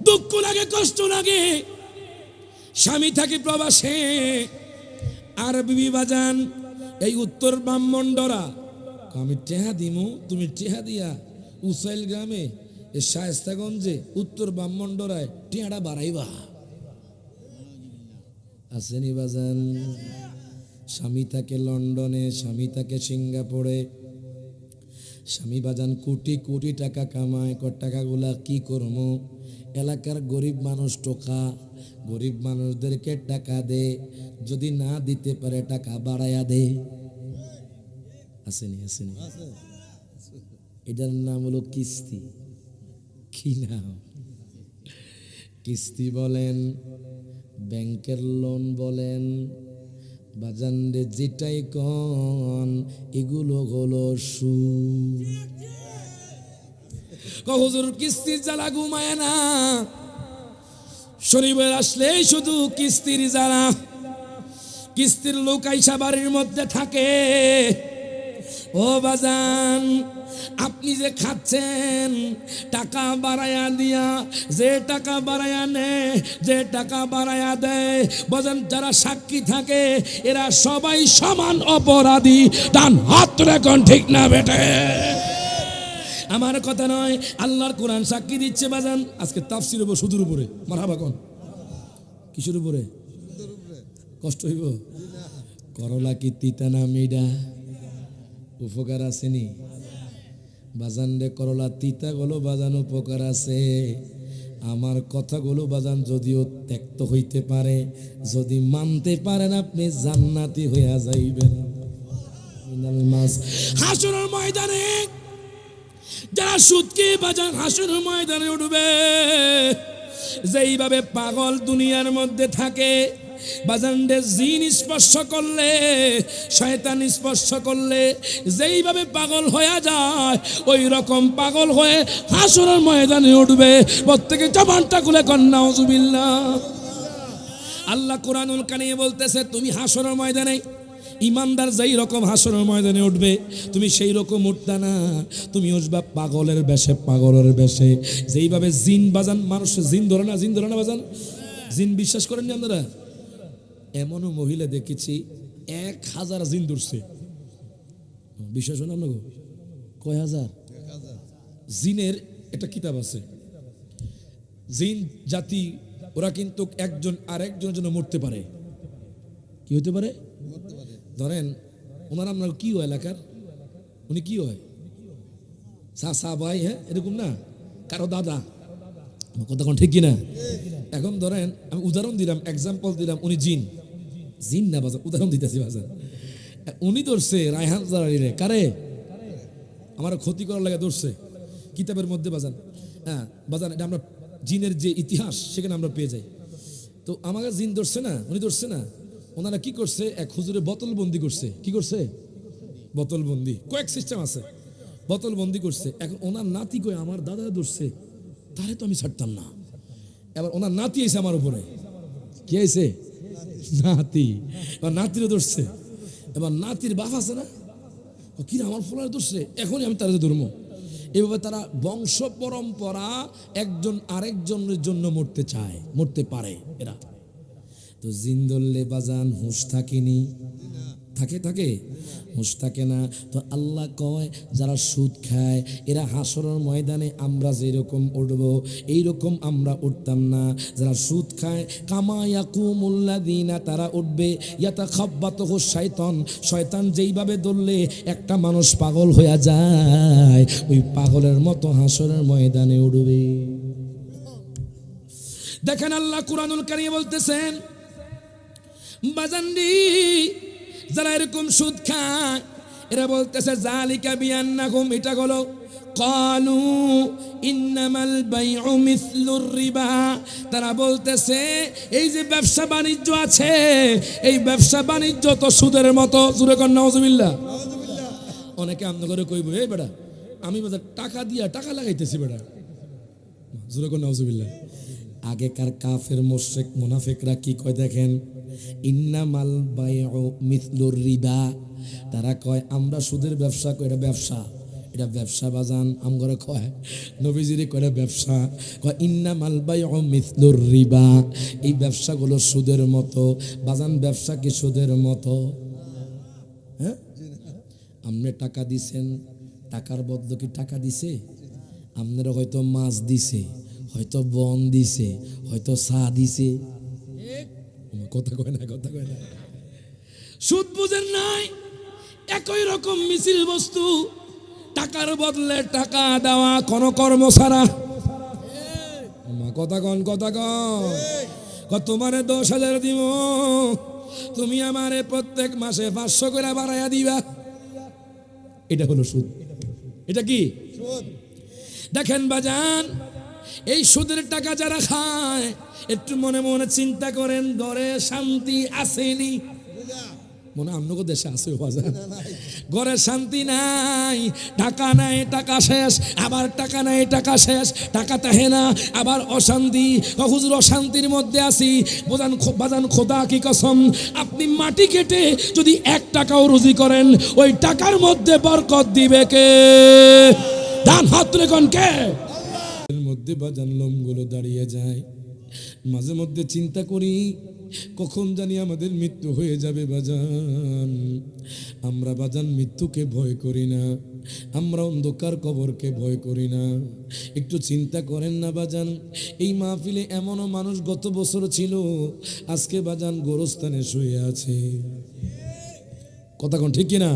দুঃখ লাগে, কষ্ট লাগে, স্বামী থাকে প্রবাসে, আর বিবি বাজান এই উত্তর ব্রাহ্মণডরা, আমি টেহা দিমু, তুমি টেহা দিয়া উসাইল গ্রামে এ শায়েস্তাগঞ্জে উত্তর ব্রাহ্মণডরায় টেহাটা বাড়াইবা। আসেনি বাজান? স্বামী থাকে লন্ডনে, স্বামী থাকে সিঙ্গাপুরে, স্বামী বাজান কোটি কোটি টাকা কামায়, টাকাগুলা কি করবো? এলাকার গরিব মানুষ টোকা, গরিব মানুষদেরকে টাকা দে, যদি না দিতে পারে টাকা বাড়াইয়া দে। আসেনি? আসেনি? এটার নাম হলো কিস্তি। কি নাম? কিস্তি বলেন, ব্যাংকের লোন বলেন, বাজান রে যেটাই কন, এগুলো হলো সুদ। হুজুর কিস্তির জ্বালা ঘুমায় না, শনিবার আসলেই শুধু কিস্তির জ্বালা। কিস্তির লোক আইসা বাড়ির মধ্যে থাকে। ও বাজান, আপনি যে খাচ্ছেন টাকা বাড়ায়া দিয়া, যে টাকা বাড়ায়া নেয়, যে টাকা বাড়ায়া দেয়, বাজান যারা সাক্ষী থাকে এরা সবাই সমান অপরাধী। ডান হাত রেখন ঠিক না বেটে? আমার কথা নয়, আল্লাহর কোরআন সাক্ষী দিচ্ছে বাজান। আজকে তাফসীর হইব সুদের উপরে। মারহাবা কোন? কিসের উপরে? কষ্ট হইব? করলা কি তিতা না মিডা? উপকার আসেনি বাজান রে? করলা তিতা গুলো বাজান উপকার আছে। আমার কথাগুলো বাজান যদিও ত্যক্ত হইতে পারে, যদি মানতে পারেন আপনি জান্নাতি হইয়া যাইবেন। হাসরের ময়দানে যারা সুদকে বাজান হাসরের ময়দানে উঠবে, যেইভাবে পাগল দুনিয়ার মধ্যে থাকে বাজান রে, জিন স্পর্শ করলে, শয়তান স্পর্শ করলে যেইভাবে পাগল হয়ে যায়, ওই রকম পাগল হয়ে হাসরের ময়দানে উঠবে। প্রত্যেকে জবানটা খুলে কন নাউজুবিল্লাহ। আল্লাহ কোরআনুল কারিমে বলতেছে, তুমি হাসরের ময়দানে ইমানদার যেই রকম হাসরের ময়দানে উঠবে, তুমি সেই রকম উঠতা না, তুমি উঠবা পাগলের বেশে। পাগলের বেশে যেইভাবে জিন বাজান, মানুষ জিন ধরে না, জিন ধরে না বাজান? জিন বিশ্বাস করেননি আপনারা? এমনও মহিলা দেখেছি 1000 জিন ধরছে। বিশ্বাস হয় না আপনাকে? কয় হাজার? জিনের একটা কিতাব আছে, জিন জাতি ওরা কিন্তু একজন আরেকজনের জন্য মরতে পারে। কি হইতে পারে? ধরেন ওনার আপনার কি হয় এলাকার, উনি কি হয়? চাচা ভাই, হ্যাঁ এরকম না, কারো দাদা। কথা কোন ঠিক কিনা? এখন ধরেন আমি উদাহরণ দিলাম, এক্সাম্পল দিলাম, উনি জিন, জিন না বাজার, উদাহরণ দিতেছি বাজার। উনি ধরছে রায়হান জালালিরে। কারে? আমার ক্ষতি করার লাগে ধরছে কিতাবের মধ্যে বাজান। হ্যাঁ বাজান, এটা আমরা জিনের যে ইতিহাস সেখানে আমরা পেয়ে যাই। তো আমাকে জিন ধরছে না, উনি ধরছে না, ওনারা কি করছে, এক হুজুরে বোতল বন্দি করছে। কি করছে? বোতল বন্দি। কয়েক সিস্টেম আছে, বোতল বন্দি করছে। এখন ওনার নাতি কই, আমার দাদা ধরছে, তারে তো আমি ছাড়তাম না। এবার ওনার নাতি এসে আমার উপরে। কি আইছে? নাতি। এবার নাতিরও ধরছে। এবার নাতির বাপ আছে না, কি আমার ফলার ধরছে, এখনই আমি তারা ধরবো। এভাবে তারা বংশ পরম্পরা একজন আরেকজনের জন্য মরতে চায়, মরতে পারে এরা। তো জিন ধরলে বাজান হুঁশ থাকেনি, থাকে থাকে হুঁশ থাকে না। তো আল্লাহ কয় যারা সুদ খায় এরা হাসরের ময়দানে আমরা যেরকম উঠব এইরকম আমরা উঠতাম না। যারা সুদ খায় কামা ইয়াকুমুল্লাযিনা, তারা উঠবে ইয়াতাখাব্বাতুহু শাইতান, শয়তান যেইভাবে ধরলে একটা মানুষ পাগল হয়ে যায়, ওই পাগলের মতো হাসরের ময়দানে উঠবে। দেখেন আল্লাহ কুরআনুল কারীমে বলতেছেন, বাজানদি যারা এরকম সুদ খায় এরা বলতেছে যালিকা বিআন্নাহুম, এটা হলো ক্বালু ইন্নামাল বাইউ মিসলুর রিবা। তারা বলতেছে এই যে ব্যবসা বাণিজ্য আছে, এই ব্যবসা বাণিজ্য তো সুদের মতো। জোরে কর নাউজুবিল্লাহ। অনেকে আমনে করে কইব, এই বেটা আমি বাজার টাকা দিয়া টাকা লাগাইতেছি বেটা। জোরে কর নাউজুবিল্লাহ। আগেকার কাফের মুশরিক মুনাফিকরা কি কয় দেখেন, ইন্নামাল বাইউ মিসলুর রিবা। তারা কয় আমরা সুদের ব্যবসা করি, এটা ব্যবসা, এটা ব্যবসা বাজান আমগরে কয়, নবীজিরে কয় ব্যবসা, কয় ইন্নামাল বাইউ মিসলুর রিবা, এই ব্যবসাগুলো সুদের মতো। বাজান ব্যবসা কি সুদের মতো? হ্যাঁ, আপনি টাকা দিছেন, টাকার বদলে কি টাকা দিছে? আপনারা হয়তো মাছ দিছে, হয়তো বন দিছে, হয়তো চা দিছে। কথা কয় না, কথা কয় না। সুদ বুঝেন নাই? একই রকম মিছিল বস্তু, টাকার বদলে টাকা দেওয়া কোন কর্ম ছাড়া। কথা কন, কথা কন। তোমারে 10,000 দিব, তুমি আমারে প্রত্যেক মাসে 500 করে বাড়াইয়া দিবা। এটা হলো সুদ। এটা কি সুদ? দেখেন বাজান, এই সুদের টাকা যারা খায় একটু মনে মনে চিন্তা করেন, ঘরে শান্তি আসেনি? মনে আমনগো দেশে আছে বাজান, ঘরে শান্তি নাই, টাকা নাই, টাকা শেষ, আবার টাকা নাই, টাকা শেষ, টাকা তাহে না, আবার অশান্তি। হুজুর অশান্তির মধ্যে আছি। বাজান খোদা কি কসম, আপনি মাটি কেটে যদি 1 টাকাও রুজি করেন, ওই টাকার মধ্যে বরকত দিবে কে? ডান হাত তুলে কোন কে? এর মধ্যে বাজান লোমগুলো দাঁড়িয়ে যায়। মাঝে মধ্যে চিন্তা করি, কখন জানি আমাদের মৃত্যু হয়ে যাবে বাজান। আমরা বাজান মৃত্যুকে ভয় করি না, আমরা অন্ধকার কবরকে ভয় করি না। একটু চিন্তা করেন না বাজান, এই মাহফিলে এমনও মানুষ গত বছর ছিল, আজকে বাজান গোরস্থানে শুয়ে আছে। কথা কোন ঠিক কিনা?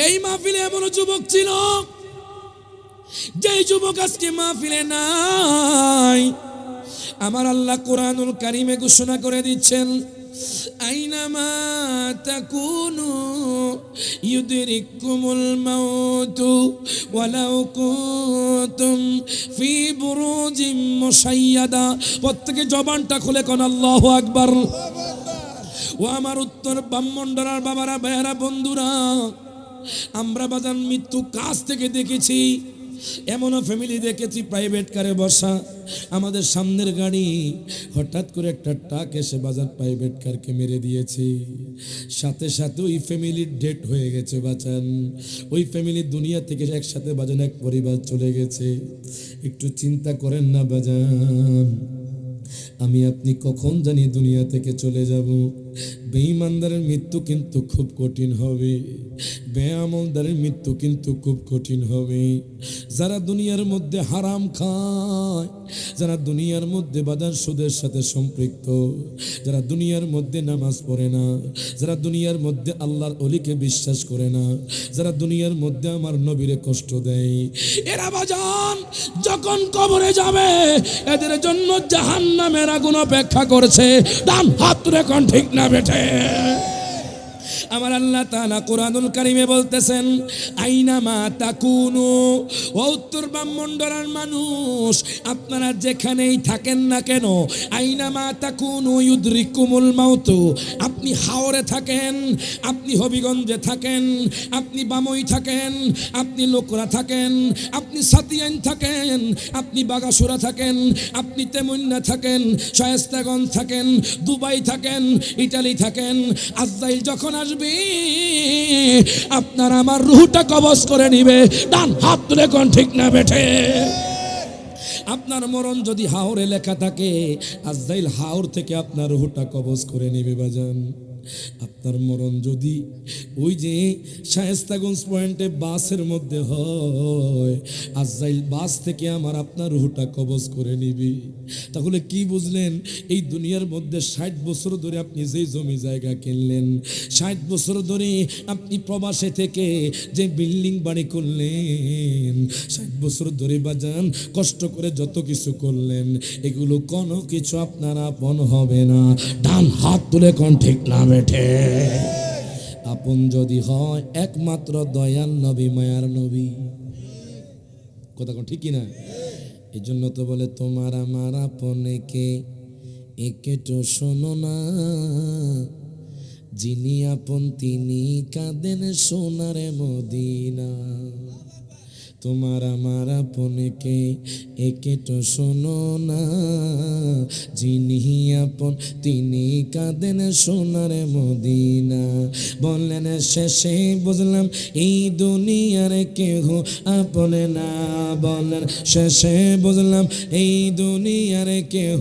এই মাহফিলে এমনও যুবক ছিল, যেই যুবক আজকে মাহফিলে নাই। আমার আল্লাহ কোরআনুল কারীমে ঘোষণা করে দিচ্ছেন, আইনামা তাকুনু ইউদরিকুমুল মাউতু ওয়ালাউ কুনতুম ফি বুরুজিম মুশাইয়াদা। প্রত্যেকে জবানটা খুলে কোন আল্লাহু আকবার। ও আমার উত্তর ব্রাহ্মণডারার বাবারা, ভাইয়েরা, বন্ধুরা, আমরা বাজান মৃত্যু কাছ থেকে দেখেছি। এমনও ফ্যামিলি দেখেছি প্রাইভেট কারে বসা, আমাদের সামনের গাড়ি, হঠাৎ করে একটা ট্রাক এসে বাজার প্রাইভেট কারকে মেরে দিয়েছে। সাথে সাথে ওই ফ্যামিলির ডেট হয়ে গেছে বাজান। ওই ফ্যামিলি দুনিয়া থেকে একসাথে বাজান এক পরিবার চলে গেছে। একটু চিন্তা করেন না বাজান, আমি আপনি কখন জানি দুনিয়া থেকে চলে যাব। বেঈমানদারের মৃত্যু কিন্তু খুব কঠিন হবে, বেআমলদারের মৃত্যু কিন্তু খুব কঠিন হবে। যারা দুনিয়ার মধ্যে হারাম খায়, যারা দুনিয়ার মধ্যে বাজার সুদের সাথে সম্পৃক্ত, যারা দুনিয়ার মধ্যে নামাজ পড়ে না, যারা দুনিয়ার মধ্যে আল্লাহর ওলিকে বিশ্বাস করে না, যারা দুনিয়ার মধ্যে আমার নবীরে কষ্ট দেয়, এরা বাজান যখন কবরে যাবে, এদের জন্য জাহান্নামের আগুন অপেক্ষা করছে। ডান হাত রেখন ঠিক না বেঠে? আমার আল্লাহ তাআলা কোরআনুল কারীমে বলতেছেন, আইনামা তাকুনু, ও উত্তর ব্রাহ্মণডারার মানুষ, আপনারা যেখানেই থাকেন না কেন, আইনামা তাকুনু ইউদরিকুমুল মাউত। আপনি হাওরে থাকেন, আপনি হবিগঞ্জে থাকেন, আপনি বামই থাকেন, আপনি লোকরা থাকেন, আপনি সাতিয়ান থাকেন, আপনি বাগাসুরা থাকেন, আপনি তেমুন্না থাকেন, শায়েস্তাগঞ্জ থাকেন, দুবাই থাকেন, ইটালি থাকেন, আজরাইল যখন আসবে আপনার আমার রূহটা কবজ করে নিবে। ডান হাত তুলে কোন ঠিক না বেঠে? আপনার মরণ যদি হাওরে লেখা থাকে, আজরাইল হাওর থেকে আপনার রূহটা কবজ করে নিবে বাজান। আপনার মরণ যদি ওই যে শায়েস্তাগঞ্জ পয়েন্টে বাসের মধ্যে হয়, আজরাইল বাস থেকে আমার আপনার রূহটা কবজ করে নিবি। তাহলে কি বুঝলেন? এই দুনিয়ার মধ্যে 60 বছর ধরে আপনি যে জমি জায়গা কিনলেন, 60 বছর ধরে আপনি প্রবাসে থেকে যে বিল্ডিং বাড়ি করলেন, 60 বছর ধরে বাজান কষ্ট করে যত কিছু করলেন, এগুলো কোনো কিছু আপনার আপন হবে না। ডান হাত তুলে কোন ঠিক না বেঠে? আপন যদি হয় একমাত্র দয়াল নবী, মায়ার নবী। কথা কোন ঠিক কিনা? এই জন্য তো বলে, তোমার আমার আপন কে, একে তো শোনো না, যিনি আপন তিনি কাঁদেন সোনার মদিনা। তোমার আমার আপনকে একে তো শোনো না, যিনি আপন তিনি কাঁদেন সোনার মদিনা। বললেন শেষে বুঝলাম এই দুনিয়ার কেহ আপন না, বললেন শেষে বুঝলাম এই দুনিয়ার কেহ।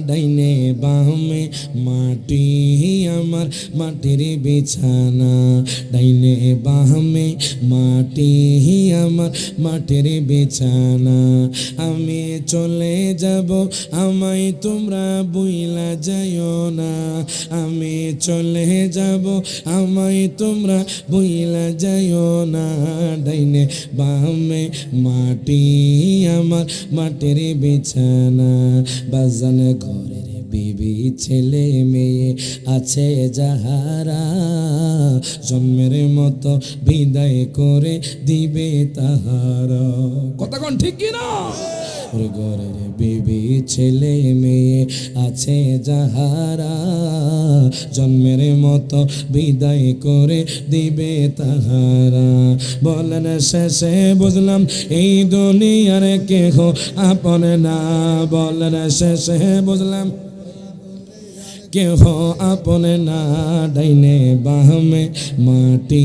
ডাইনে বামে মাটি আমার মাটির বিছানা, ডাইনে বামে মাটি আমার মাটির বিছানা। আমি চলে যাব আমায় তোমরা বইলা যাইও না, আমি চলে যাব আমায় তোমরা বইলা যাইও না। ডাইনে বামে মাটি আমার মাটির বিছানা। বাজান ঘরের বিবি ছেলে মেয়ে আছে যাহারা, জন্মের মতো বিদায় করে দিবে তাহারা। কথা কোন ঠিক কি না? ঘরের বিবি ছেলে মেয়ে আছে যাহারা, জন্মের মতো বিদায় করে দিবে তাহারা। বলেন শেষে বুঝলাম এই দুনিয়ার কেহ আপন না, বলেন শেষে বুঝলাম কেহ আপন না। ডাইনে বামে মাটি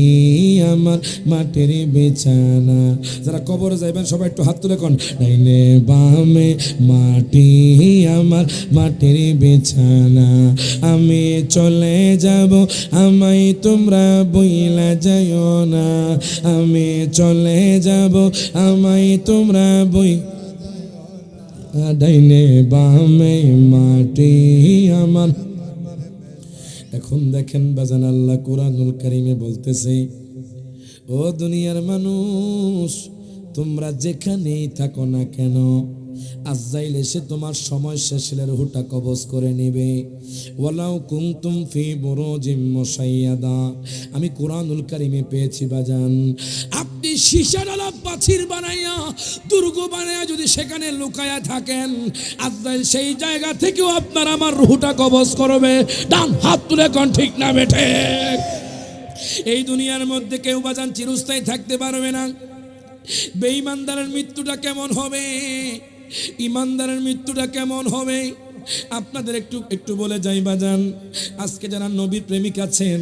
আমার মাটির বিছানা। যারা কবরে যাইবেন সবাই একটু হাত তুলে কোন, ডাইনে বামে মাটি আমার মাটির বিছানা। আমি চলে যাব আমায় তোমরা বইলা যাইও না, আমি চলে যাব আমায় তোমরা বই। ডাইনে বামে মাটি আমার। এখন দেখেন বাজান আল্লাহ কোরআনুল কারীমে বলতেছে, ও দুনিয়ার মানুষ তোমরা যেখানেই থাকো না কেন, আজরাইল এসে তোমার সময় শেষের রূহটা কবজ করে নেবে। ওয়ালাউ কুনতুম ফি বুরুজিম মুশাইয়াদা। আমি কোরআনুল কারীমে পেয়েছি বাজান, আপনি সীসাডালা পাথর বানাইয়া দুর্গ বানাইয়া যদি সেখানে লুকায়া থাকেন, আজরাইল সেই জায়গা থেকেও আপনার আমার রূহটা কবজ করবে। ডান হাত তুলে কোন ঠিক না বেঠে? এই দুনিয়ার মধ্যে কেউ বাজান চিরস্থায়ী থাকতে পারবে না। বেঈমানদারের মৃত্যুটা কেমন হবে, ইমানদারের মৃত্যুটা কেমন হবে, আপনাদের একটু একটু বলে যাই বাজান। আজকে যারা নবীর প্রেমিক আছেন,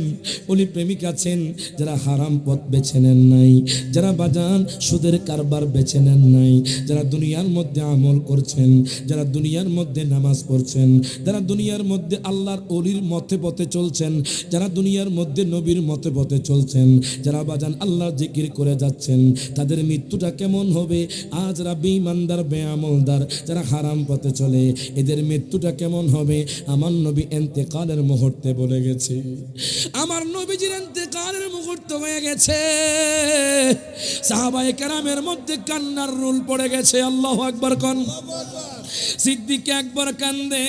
অলি প্রেমিক আছেন, যারা হারাম পথ বেছে নেন নাই, যারা বাজান সুদের কারবার বেছে নেন নাই, যারা দুনিয়ার মধ্যে আমল করছেন, যারা দুনিয়ার মধ্যে নামাজ পড়ছেন, যারা দুনিয়ার মধ্যে আল্লাহর অলির মতে পথে চলছেন, যারা দুনিয়ার মধ্যে নবীর মতে পথে চলছেন, যারা বাজান আল্লাহর জিকির করে যাচ্ছেন, তাদের মৃত্যুটা কেমন হবে? আজ যারা বেঈমানদার বেআমলদার যারা হারাম পথে চলে, এদের মৃত্যুটা কেমন হবে? আমার নবী ইন্তেকালের মুহূর্তে বলে গেছে, আমার নবীজির ইন্তেকালের মুহূর্ত হয়ে গেছে, সাহাবায়ে কেরামের মধ্যে কান্নার রোল পড়ে গেছে। আল্লাহু আকবার কোন। সিদ্দিক আকবর কান্দে,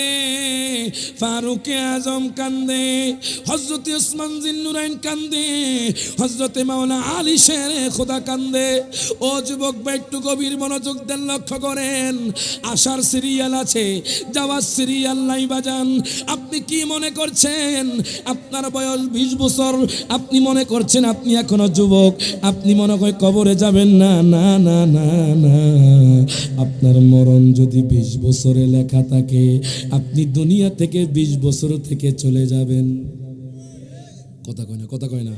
ফারুক আজম কান্দে, হযরত উসমান জিন্নুরাইন কান্দে, হযরত মাওলানা আলী শেরে খোদা কান্দে। ও যুবক ভাই একটু গভীর মনোযোগ দেন, লক্ষ্য করেন। আসার সিরিয়াল আছে, যাওয়ার সিরিয়াল নাই বাজান। আপনি কি মনে করছেন আপনার বয়স 20 বছর, আপনি মনে করছেন আপনি এখনো যুবক, আপনি মনে হয় কবরে যাবেন না? না না না না, আপনার মরণ যদি 20 বছরে লেখা থাকে, আপনি দুনিয়া থেকে 20 বছর থেকে চলে যাবেন। কথা কয় না, কথা কয় না।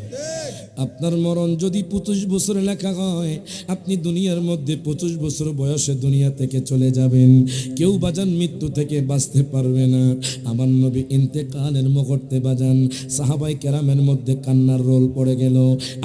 আপনার মরণ যদি 25 বছরে লেখা হয়, আপনি দুনিয়ার মধ্যে 25 বছর বয়সে দুনিয়া থেকে চলে যাবেন। কেউ বাজান মৃত্যু থেকে বাঁচতে পারবে না। আমার নবী ইন্তেকালের মুহূর্তে বাজান সাহাবায়ে কেরামের মধ্যে কান্নার রোল পড়ে গেল।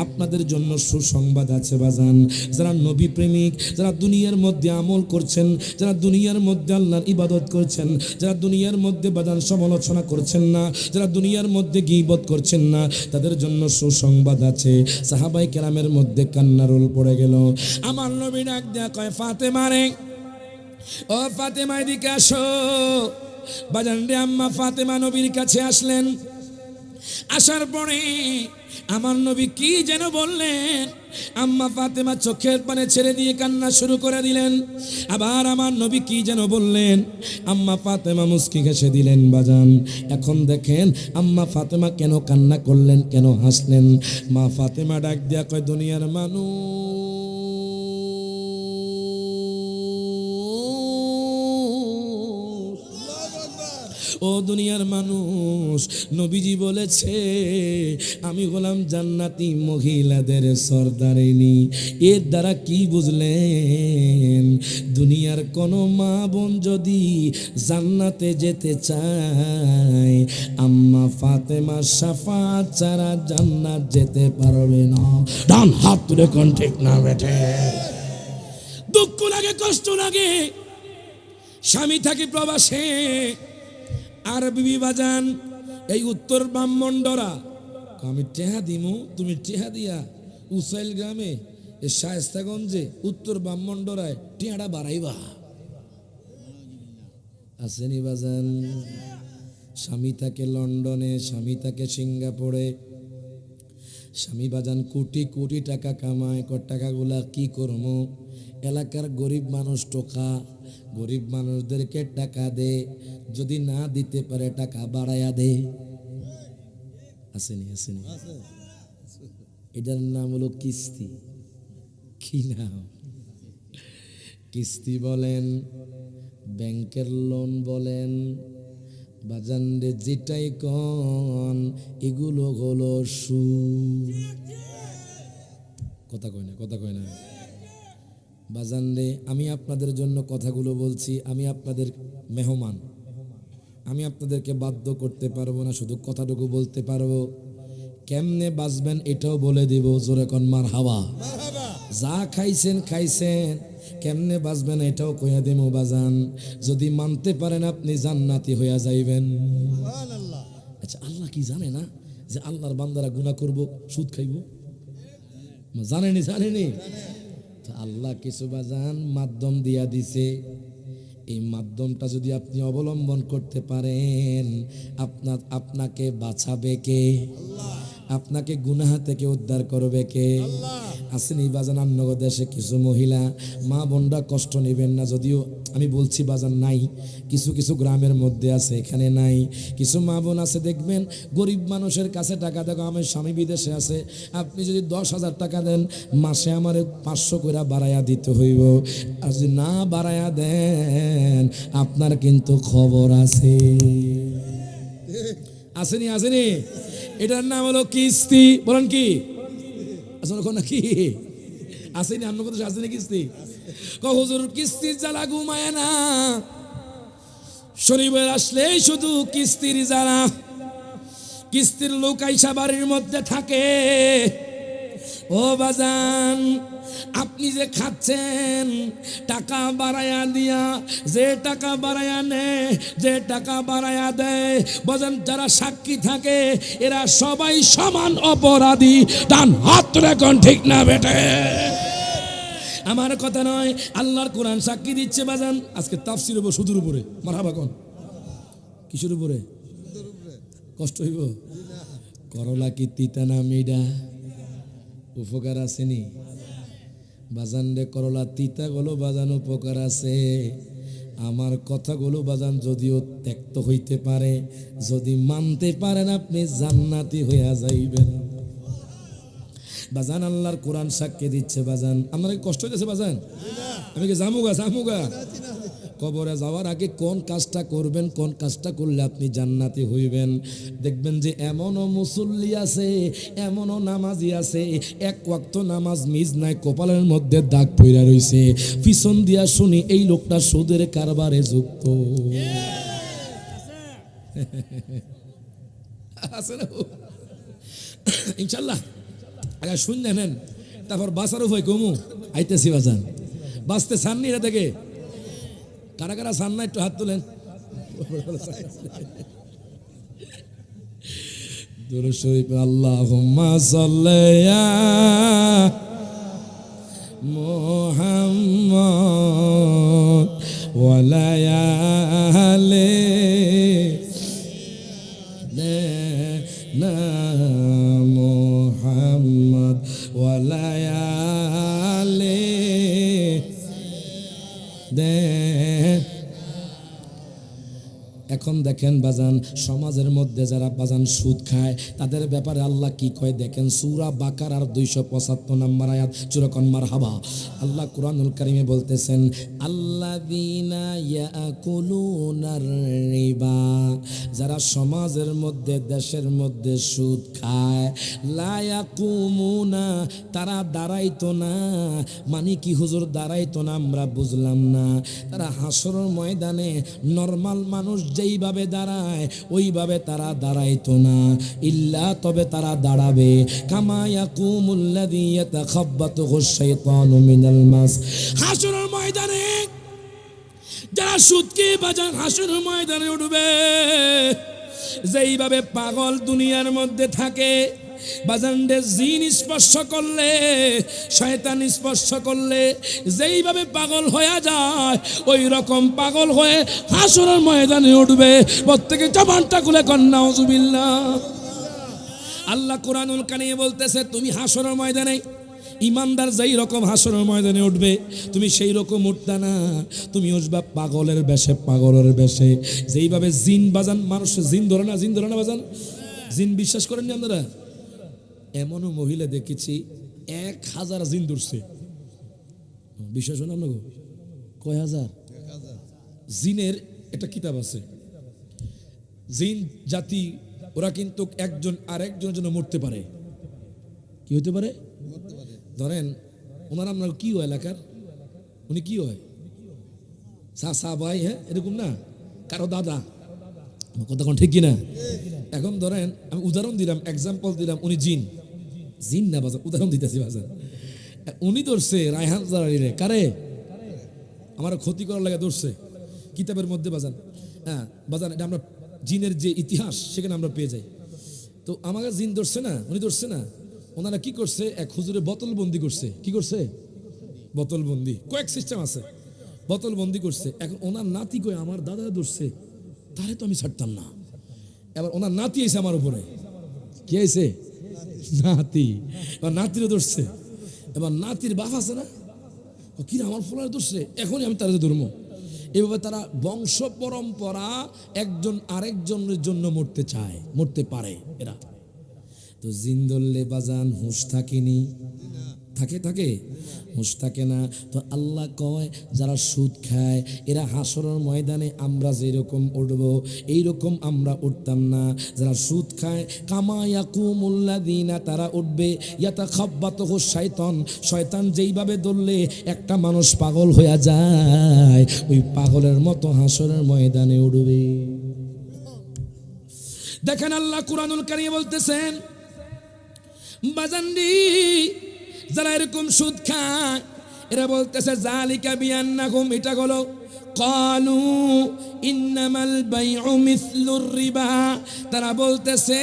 আপনাদের জন্য সুসংবাদ আছে বাজান, যারা নবী প্রেমিক, যারা দুনিয়ার মধ্যে আমল করছেন, যারা দুনিয়ার মধ্যে আল্লাহর ইবাদত করছেন, যারা দুনিয়ার মধ্যে বাজান সমালোচনা করছেন না, যারা দুনিয়ার মধ্যে গীবত করছেন না, তাদের জন্য সুসংবাদ আছে। সাহাবায়ে কেরামের মধ্যে কান্নার রোল পড়ে গেল। আমার নবী ডাক দেয়া কয়, ফাতেমা রে, ও ফাতেমা এদিকে আসো। বাজান রে, আম্মা ফাতেমা নবীর কাছে আসলেন। আসার পরে আমার নবী কি যেন বললেন, আম্মা ফাতেমা চোখের পানি ছেড়ে দিয়ে কান্না শুরু করে দিলেন। আবার আমার নবী কি যেন বললেন, আম্মা ফাতেমা মুস্কি হেসে দিলেন বাজান। এখন দেখেন আম্মা ফাতেমা কেন কান্না করলেন, কেন হাসলেন। মা ফাতেমা ডাক দিয়া কয়, দুনিয়ার মানুষ ও দুনিয়ার মানুষ, নবীজি বলেছে আমি হলাম জান্নাতি মহিলাদের সর্দারিনী। এর দ্বারা কি বুঝলেন? দুনিয়ার কোনো মা বোন যদি জান্নাতে যেতে চায়, আম্মা ফাতেমা শাফাত ছাড়া জান্নাত যেতে পারবে না। ডান হাত তুলে কোন ঠিক না বেঠে? দুঃখ লাগে, কষ্ট লাগে, স্বামী থাকি প্রবাসে, আর বিবি বাজান এই উত্তর ব্রাহ্মণডরা, আমি টেহা দিমু, তুমি টেহা দিয়া উসাইল গ্রামে এই শায়েস্তাগঞ্জে উত্তর ব্রাহ্মণডরায় টেহাটা বাড়াইবা। আসেনি বাজান? স্বামী থাকে লন্ডনে, স্বামী থাকে সিঙ্গাপুরে, স্বামী বাজান কোটি কোটি টাকা কামায়। টাকাগুলা কি করবো? এলাকার গরিব মানুষ টোকা, গরিব মানুষদেরকে টাকা দে, যদি না দিতে পারে টাকা বাড়াইয়া দে। আসেনি? আসেনি? এটার নাম হলো কিস্তি। কি নাম? কিস্তি বলেন, ব্যাংকের লোন বলেন, বাজান রে যেটাই কন, এগুলো হলো সুদ। কথা কয় না, কথা কয় না বাজান রে। আমি আপনাদের জন্য কথাগুলো বলছি, আমি আপনাদের মেহমান, আমি আপনাদেরকে বাধ্য করতে পারবো না, শুধু কথাটুকু বলতে পারবো। কেমনে বাঁচবেন এটাও বলে দিব। জোরে কোন মারহাবা। যা খাইছেন খাইছেন, কেমনে বাঁচবেন এটাও কইয়া দেবো বাজান। যদি মানতে পারেন আপনি জান্নাতি হইয়া যাইবেন। আচ্ছা, আল্লাহ কি জানে না যে আল্লাহর বান্দারা গুনাহ করব, সুদ খাইব? জানেনি? জানেনি? আল্লাহ কিছু বাজান মাধ্যম দিয়া দিছে। এই মাধ্যমটা যদি আপনি অবলম্বন করতে পারেন, আপনাকে বাঁচাবে কে? আপনাকে গুনাহ থেকে উদ্ধার করবে কে? আসেনি বাজান? অন্য দেশে কিছু মহিলা মা বোনরা কষ্ট নেবেন না, যদিও আমি বলছি বাজান নাই, কিছু কিছু গ্রামের মধ্যে আছে, এখানে নাই। কিছু মা বোন আছে দেখবেন গরিব মানুষের কাছে টাকা দেখো, আমার স্বামী বিদেশে আছে, আপনি যদি 10,000 টাকা দেন, মাসে আমার 500 করে বাড়াইয়া দিতে হইব। আর যদি না বাড়াইয়া দেন, আপনার কিন্তু খবর আছে। আসেনি? আসেনি? এটার নাম হলো কিস্তি। বলেন কি? আসলে কি আসেনি? অন্য কথা আসেনি? কিস্তি হুজুর কিস্তির জ্বালা ঘুমায় না, শনিবার আসলেই শুধু কিস্তির জ্বালা। কিস্তির লোক আইসা বাড়ির মধ্যে থাকে। ও বাজান, আপনি যে খাচ্ছেন টাকা বাড়াইয়া দিয়া, যে টাকা বাড়াইয়া নেয়, যে টাকা বাড়াইয়া দেয়, বাজান যারা সাক্ষী থাকে এরা সবাই সমান অপরাধী। ডান হাত রেখন ঠিক না বেটে? আমার কথা নয়, আল্লাহর কোরআন সাক্ষী দিচ্ছে বাজান। আজকে তাফসীর হইব সুদের উপরে। মারহাবা কোন? কিসের উপরে? কষ্ট হইব? করলা কি তিতা না মিডা? উপকার আসেনি বাজান রে? করলা তিতা গুলো বাজান উপকার আছে। আমার কথাগুলো বাজান যদিও ত্যক্ত হইতে পারে, যদি মানতে পারেন আপনি জান্নাতি হইয়া যাইবেন বাজান। আল্লাহর কোরআন সাক্ষী দিচ্ছে বাজান। আপনার কষ্ট হইতেছে বাজান? আমি কি জামুগা? কবরে যাওয়ার আগে কোন কাজটা করবেন, কোন কাজটা করলে আপনি জান্নাতি হইবেন। দেখবেন যে এমনও মুসল্লি আছে, এমনও নামাজি আছে, এক ওয়াক্ত নামাজ মিস নাই, কপালের মধ্যে দাগ পইরা রইছে। পিছন দিয়া শুনি এই লোকটা সুদের কারবারে যুক্ত আছে না? ইনশাল্লাহ আগে শুনে নেন, তারপর বাঁচার উপায় কমু আইতেছি বাজান। বাঁচতে চাননি? এটা থেকে কারা কারা চান না একটু হাত তোলেন। দুরূদ শরীফ আল্লাহুম্মা সাল্লি আলা মুহাম্মদ ওয়া আলা আলি মুহাম্মদ ওয়া আলা আলি এখন দেখেন বাজান, সমাজের মধ্যে যারা বাজান সুদ খায় তাদের ব্যাপারে আল্লাহ কি কয় দেখেন, সূরা বাকারার 275 নম্বর আয়াত, চুরকন মারহাবা। আল্লাহ কুরআনুল কারীমে বলতেছেন, আল্লাযীনা ইয়াকুলুনার রিবা, যারা সমাজের মধ্যে দেশের মধ্যে সুদ খায়, লা ইয়াকুমুনা, তারা দাঁড়াইতো না। মানে কি হুজুর দাঁড়াইতো না? আমরা বুঝলাম না। তারা হাসরের ময়দানে নরমাল মানুষ যেইভাবে দাঁড়ায় ওইভাবে তারা দাঁড়াইতো না, ইল্লা তবে তারা দাঁড়াবে কামা ইয়াকুমুল্লাযী ইয়াতাখাব্বাতুহুশ শাইতানু মিনাল মাস। হাসরের ময়দানে যারা সুদকে বাজান হাসরের ময়দানে উঠবে, যেইভাবে পাগল দুনিয়ার মধ্যে থাকে বাজানডে, জিন স্পর্শ করলে, শয়তান স্পর্শ করলে যেইভাবে পাগল হয়ে যায় ওই রকম পাগল হয়ে হাসরের ময়দানে উঠবে। প্রত্যেকে জবানটা খুলে কন নাউযুবিল্লাহ। আল্লাহ কুরআনুল কারীমে বলতেছে, তুমি হাসরের ময়দানে ইমানদার যেই রকম হাসরের ময়দানে উঠবে তুমি সেই রকম উঠতা না, তুমি উঠবা পাগলের বেশে, পাগলের বেশে। যেইভাবে জিন বাজান, মানুষ জিন ধরে না, জিন ধরে না বাজান, জিন বিশ্বাস করেননি আপনারা? এমনও মহিলা দেখেছি 1000 জিন ধরছে, বিশ্বাস হয় না আপনাকে? কয় হাজার জিনের একটা কিতাব আছে, জিন জাতি ওরা কিন্তু একজন আরেকজনের জন্য মরতে পারে। কি হতে পারে? ধরেন ওনার আপনার কি হয় এলাকার, উনি কি হয়, চাচা ভাই, হ্যাঁ এরকম না, কারো দাদা, কথা কোন ঠিক কিনা? এখন ধরেন আমি উদাহরণ দিলাম, এক্সাম্পল দিলাম, উনি জিন, জিন না বাজার, উদাহরণ দিতেছি বাজার। উনি ধরছে রায়হান জালালিরে, কারে? আমার ক্ষতি করার লাগে ধরছে কিতাবের মধ্যে বাজান। হ্যাঁ বাজান, এটা আমরা জিনের যে ইতিহাস সেখানে আমরা পেয়ে যাই। তো আমাকে জিন ধরছে না, উনি ধরছে না, ওনারা কি করছে, এক হুজুরে বোতল বন্দি করছে। কি করছে? বোতল বন্দি, কয়েক সিস্টেম আছে, বোতল বন্দি করছে। এখন ওনার নাতি কই, আমার দাদা ধরছে, তারে তো আমি ছাড়তাম না। এবার ওনার নাতি এসে আমার উপরে, কি আইছে? নাতি। এবার নাতিরে ধরছে। এবার নাতির বাপ আছে না, কিনা আমার ফলারে ধরছে, এখনই আমি তাদের ধর্ম। এভাবে তারা বংশ পরম্পরা একজন আরেকজনের জন্য মরতে চায়, মরতে পারে এরা। তো জিন ধরলে বাজান হুঁশ থাকেনি, থাকে হুঁশ থাকে না। তো আল্লাহ কয় যারা সুদ খায় এরা হাসরের ময়দানে আমরা যেরকম উঠব এইরকম আমরা উঠতাম না। যারা সুদ খায় কামা ইয়াকুমুল্লাযীনা, তারা উঠবে ইয়াতাখাব্বাতুহুশ শাইতান, শয়তান যেইভাবে ধরলে একটা মানুষ পাগল হয়ে যায় ওই পাগলের মতো হাসরের ময়দানে উঠবে। দেখেন আল্লাহ কুরআনুল কারীমে বলতেছেন, বাজান্ডি যারা এরকম সুদ খায় এরা বলতেছে যালিকা বিআন্নাহুম, এটা হলো ক্বালু ইন্নামাল বাইউ মিসলুর রিবা। তারা বলতেছে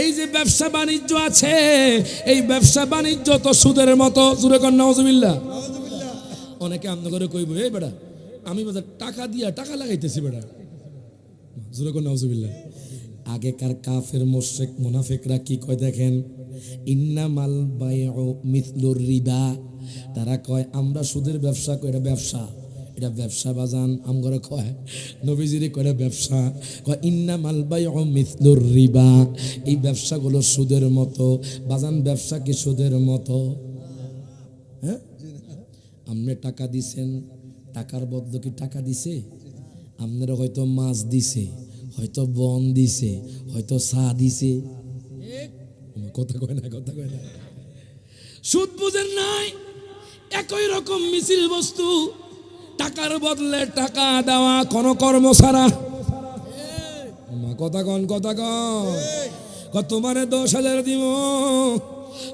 এই যে ব্যবসা বাণিজ্য আছে এই ব্যবসা বাণিজ্য তো সুদের মতো। জোরে কর নাউযুবিল্লাহ। অনেকে আমনে করে কইব, এই বেটা আমি বাজার টাকা দিয়া টাকা লাগাইতেছি বেটা। জোরে কর নাউযুবিল্লাহ। আগেকার কাফের মুশরিক মুনাফিকরা কি কয় দেখেন, ইন্নামাল বাইউ মিসলুর রিবা। তারা কয় আমরা সুদের ব্যবসা করি, এটা ব্যবসা, এটা ব্যবসা বাজান। আমগরে কয় নবীজিরে কয় ব্যবসা, কয় ইন্নামাল বাইউ মিসলুর রিবা, এই ব্যবসাগুলো সুদের মতো। বাজান ব্যবসা কি সুদের মতো? হ্যাঁ, আপনি টাকা দিছেন, টাকার বদলে কি টাকা দিছে? আপনারা হয়তো মাছ দিছে, হয়তো বন দিছে, হয়তো চা দিছে। কথা কয় না, কথা কয় না। সুদ বুঝেন নাই, একই রকম মিছিল বস্তু, টাকার বদলে টাকা দেওয়া কোন কর্ম ছাড়া। কথা কন, কথা কন। তোমারে 10,000 দিব,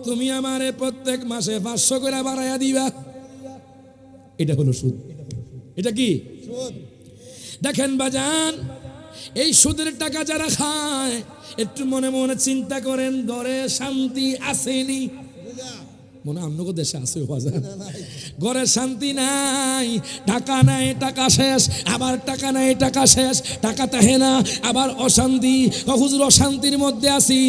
তুমি আমারে প্রত্যেক মাসে 500 করে বাড়াইয়া দিবা। এটা হলো সুদ। এটা কি সুদ? দেখেন বাজান, এই সুদের টাকা যারা খায় একটু মনে মনে চিন্তা করেন, ঘরে শান্তি আসেনি? মনে আপনাকে দেশে আছে বাজার, ঘরে শান্তি নাই, টাকা নাই, টাকা শেষ, আবার টাকা নাই, টাকা শেষ, টাকা তাহে না, আবার অশান্তি। হুজুর অশান্তির মধ্যে আছি।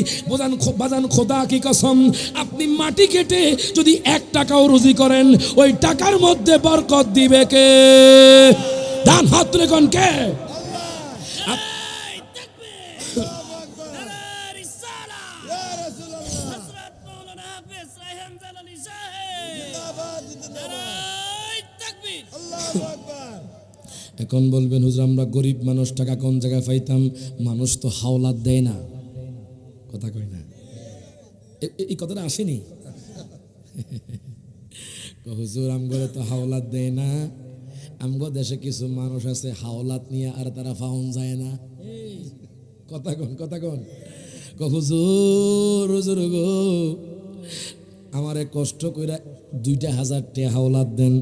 বাজান খোদা কি কসম, আপনি মাটি কেটে যদি 1 টাকাও রুজি করেন ওই টাকার মধ্যে বরকত দিবে কে? ডান হাত তুলে কোন কে? এখন বলবেন হুজুর আমরা গরিব মানুষ, টাকা কোন জায়গায় পাইতাম? মানুষ তো হাওলাত দেয় না, কথা কই না? এই কথাটা আসেনি? হুজুর আমগরে তো হাওলাত দেয় না, আমগো দেশে কিছু মানুষ আছে হাওলাত নিয়ে আর তারা ফাউন যায় না। কথা কন, কথা কন। হুজুর হুজুর গো আমারে কষ্ট কইরা 2,000 টাকা হাওলাত দেন,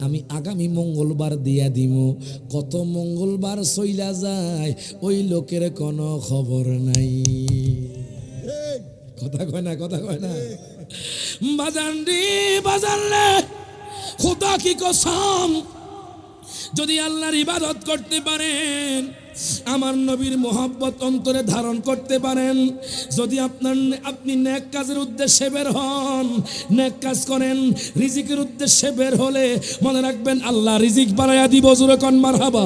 আমি আগামী মঙ্গলবার দিয়া দিব। কত মঙ্গলবার চইলা যায়, ওই লোকের কোনো খবর নাই। কথা কয় না, কথা কয় না? বাজান রে বাজান রে, খোদা কি কসম, যদি আল্লাহর ইবাদত করতে পারেন, আমার নবীর মোহাব্বত অন্তরে ধারণ করতে পারেন, যদি আপনি নেক কাজের উদ্দেশ্যে বের হন, নেক কাজ করেন, রিজিকের উদ্দেশ্যে বের হলে মনে রাখবেন আল্লাহ রিজিক বাড়াইয়া দিব। জোরে কোন মারহাবা।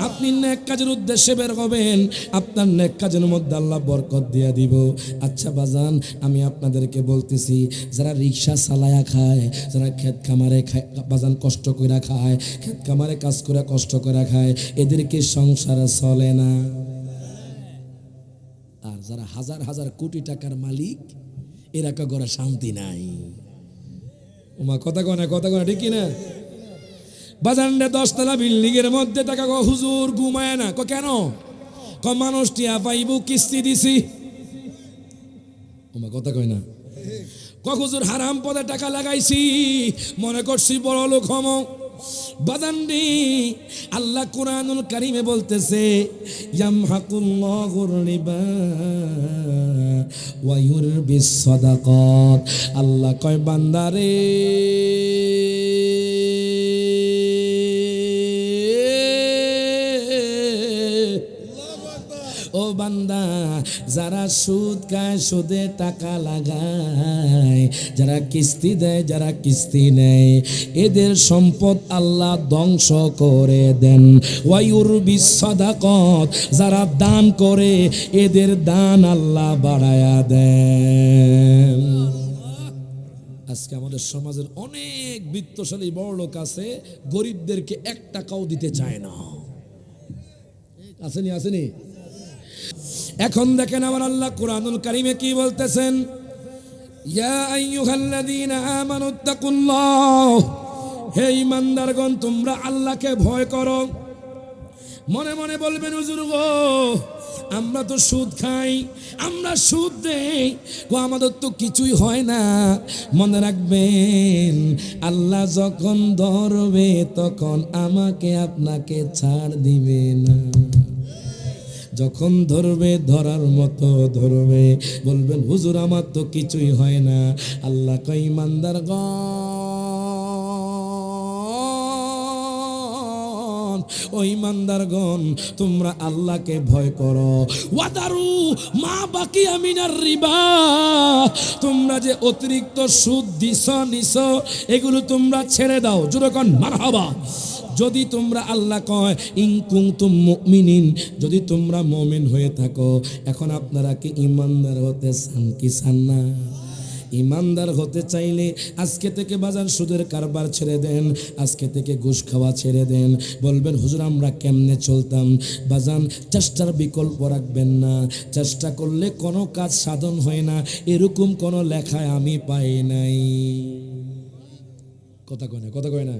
আপনি নেক কাজের উদ্দেশ্যে বের হবেন, আপনার নেক কাজের মধ্যে আল্লাহ বরকত দিয়া দিব। আচ্ছা বাজান, আমি আপনাদেরকে বলতেছি, যারা রিক্সা চালায়া খায়, যারা ক্ষেত খামারে খায়, বাজান কষ্ট করে খায়, ক্ষেত খামারে কাজ করে কষ্ট করে খায়, এদেরকে সংসার চলে না। আর যারা হাজার হাজার কোটি টাকার মালিক, এরা ঘরে শান্তি নাই। ওমা কথা কয় না, কথা কয় না, ঠিক কিনা? বাজানরে 10 তলা বিল্ডিং এর মধ্যে টাকা হুজুর ঘুমায় না। কেন? মানুষ টিয়া পাইব, কিস্তি দিছি। ওমা কথা কয় না। হুজুর হারাম পদে টাকা লাগাইছি, মনে করছি বড় লোক হম। বাদান্ডি আল্লাহ কুরআনুল কারীমে বলতেছে, ইয়ামহাকুল্লাহুর রিবা ওয়া ইউরবিস সাদাকাত। আল্লাহ কয় বান্দারে, ও বান্দা, যারা সুদ খায়, সুদে টাকা লাগায়, যারা কিস্তি দেয়, যারা কিস্তি নেয়, এদের সম্পদ আল্লাহ ধ্বংস করে দেন। ওয়ায়ুরবিস সাদাকাত, যারা দান করে, এদের দান আল্লাহ বাড়ায়া দেন। আজকে আমাদের সমাজের অনেক বিত্তশালী বড় লোক আছে, গরিবদেরকে 1 টাকাও দিতে চায় না। আসেনি, আসেনি? এখন দেখেন আমার আল্লাহ কুরআনুল কারীমে কি বলতেছেন, ইয়া আইয়ুহাল্লাযীনা আমানুত্তাকুল্লাহ, হে ঈমানদারগণ তোমরা আল্লাহকে ভয় করো। মনে মনে বলবেন হুজুর গো আমরা তো সুদ খাই, আমরা সুদ দেই গো, আমাদের তো কিছুই হয় না। মনে রাখবেন আল্লাহ যখন ধরবে তখন আমাকে আপনাকে ছাড় দিবে না। যখন ধরবে, ধরার মতো ধরবে, বলবেন হুজুর আমার তো কিছুই হয় না। আল্লাহ কয় ঈমানদারগণ, ও ঈমানদারগণ তোমরা আল্লাহকে ভয় করো। ওয়াদারু মা বাকিয়া মিনার রিবা, তোমরা যে অতিরিক্ত সুদ নিছো এগুলো তোমরা ছেড়ে দাও। জোরে কোন মারহাবা। যদি তোমরা আল্লাহ কয় ইন কুনতুম মুমিনিন, যদি তোমরা মুমিন হয়ে থাকো। এখন আপনারা কি ঈমানদার হতে চান কি চান না? ঈমানদার হতে চাইলে আজকে থেকে বাজার সুদের কারবার ছেড়ে দেন, আজকে থেকে ঘুষ খাওয়া ছেড়ে দেন। বলবেন হুজুর আমরা কেমনে চলতাম? বাজান চেষ্টার বিকল্প রাখবেন না। চেষ্টা করলে কোনো কাজ সাধন হয় না, এরকম কোনো লেখায় আমি পাই নাই। কথা কয় না, কথা কয় না?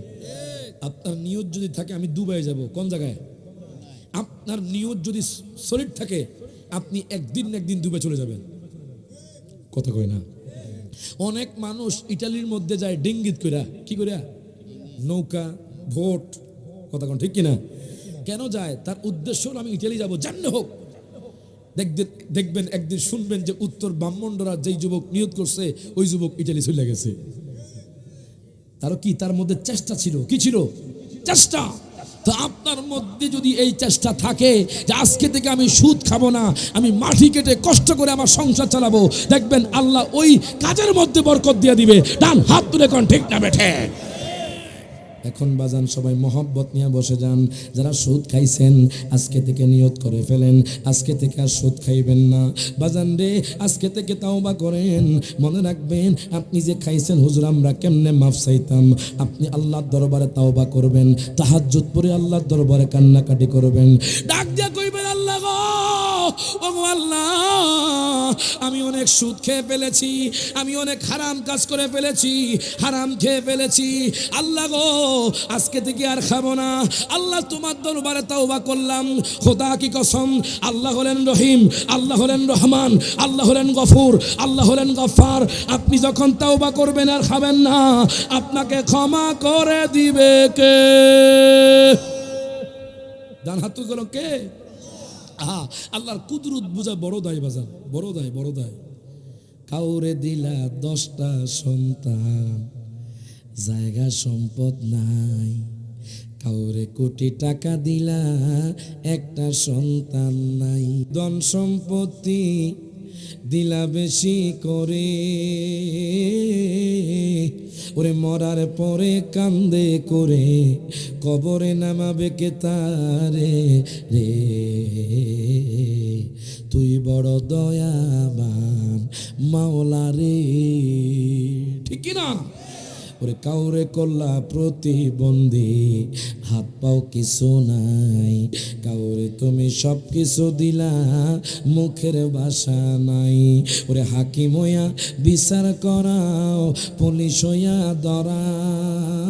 আপনার নিয়ত যদি থাকে আমি দুবাই যাব, কোন জায়গায়? আপনার নিয়ত যদি সলিড থাকে আপনি একদিন দুবাই চলে যাবেন। কথা কয় না? অনেক মানুষ ইটালির মধ্যে যায় ডিঙ্গিত কইরা, কি কইরা? নৌকা, ভোট। কথা কন ঠিক কিনা? কেন যায়? তার উদ্দেশ্য হলো আমি ইটালি যাব, জানলে হোক। দেখবেন একদিন শুনবেন যে উত্তর ব্রাহ্মণরা যেই যুবক নিয়ত করছে ওই যুবক ইটালি চলে গেছে। তারও কি তার মধ্যে চেষ্টা ছিল? কি ছিল? চেষ্টা। তো আপনার মধ্যে যদি এই চেষ্টা থাকে যে আজকে থেকে আমি সুদ খাবো না, আমি মাটি কেটে কষ্ট করে আমার সংসার চালাবো, দেখবেন আল্লাহ ওই কাজের মধ্যে বরকত দিয়ে দিবে। ডান হাত তুলে কোন ঠিক না বেঠে? এখন বাজান সবাই মহব্বত নিয়ে বসে যান। যারা সুদ খাইছেন আজকে থেকে নিয়ত করে ফেলেন, আজকে থেকে আর সুদ খাইবেন না। বাজান রে আজকে থেকে তাওবা করেন। মনে রাখবেন আপনি যে খাইছেন হুজুর আমরা কেমনে মাফ চাইতাম, আপনি আল্লাহর দরবারে তাওবা করবেন, তাহাজ্জুদ পড়ে আল্লাহর দরবারে কান্নাকাটি করবেন, ডাক দিয়া কইবেন আল্লাহ গো, ও গো আল্লাহ, আমি অনেক সুদ খেয়ে ফেলেছি, আমি অনেক হারাম কাজ করে ফেলেছি, হারাম খেয়ে ফেলেছি। আল্লাহ গো আজকে থেকে আর খাবো না। আল্লাহ তোমার দরবারে তাওবা করলাম। খোদা কি কসম, আল্লাহ হলেন রহিম, আল্লাহ হলেন রহমান, আল্লাহ হলেন গফুর, আল্লাহ হলেন গফফার। আপনি যখন তাওবা করবেন আর খাবেন না, আপনাকে ক্ষমা করে দিবে কে? ডান হাত তুলে কে? আল্লাহর কুদরত বুঝা বড় দায় বাজার, বড় দায়, বড় দায়। কাউরে দিলা 10টা সন্তান, জায়গা সম্পদ নাই। কাউরে কোটি টাকা দিলা, একটা সন্তান নাই। ধন সম্পত্তি দিলা বেশি করে, ওরে মরার পরে কান্দে করে কবরে নামাবে কে তারে রে? তুই বড় দয়াবান মাওলা রে, ঠিক কি না? ওরে কাউরে করলা প্রতিবন্ধী, হাত পাও কিছু নাই। কাউরে তুমি সব কিছু দিলা, মুখের ভাষা নাই। ওরে হাকিম হইয়া বিচার করাও, পুলিশ হইয়া ধরাও,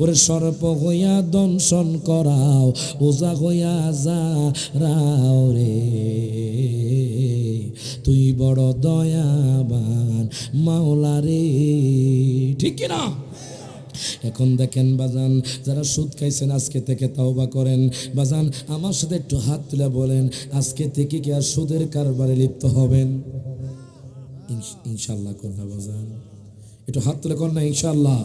ওরে সর্প হইয়া দংশন করাও, ওজা হইয়া যারাও রে। তুই বড় দয়াবান মাওলা রে, ঠিক কিনা? এখন দেখেন বাজান, যারা সুদ খাইছেন আজকে থেকে তাওবা করেন। বাজান আমার সাথে একটু হাত তুলে বলেন, আজকে থেকে কি আর সুদের কারবারে লিপ্ত হবেন? ইনশাআল্লাহ করনা বাজান, একটু হাত তুলে কর না ইনশাআল্লাহ।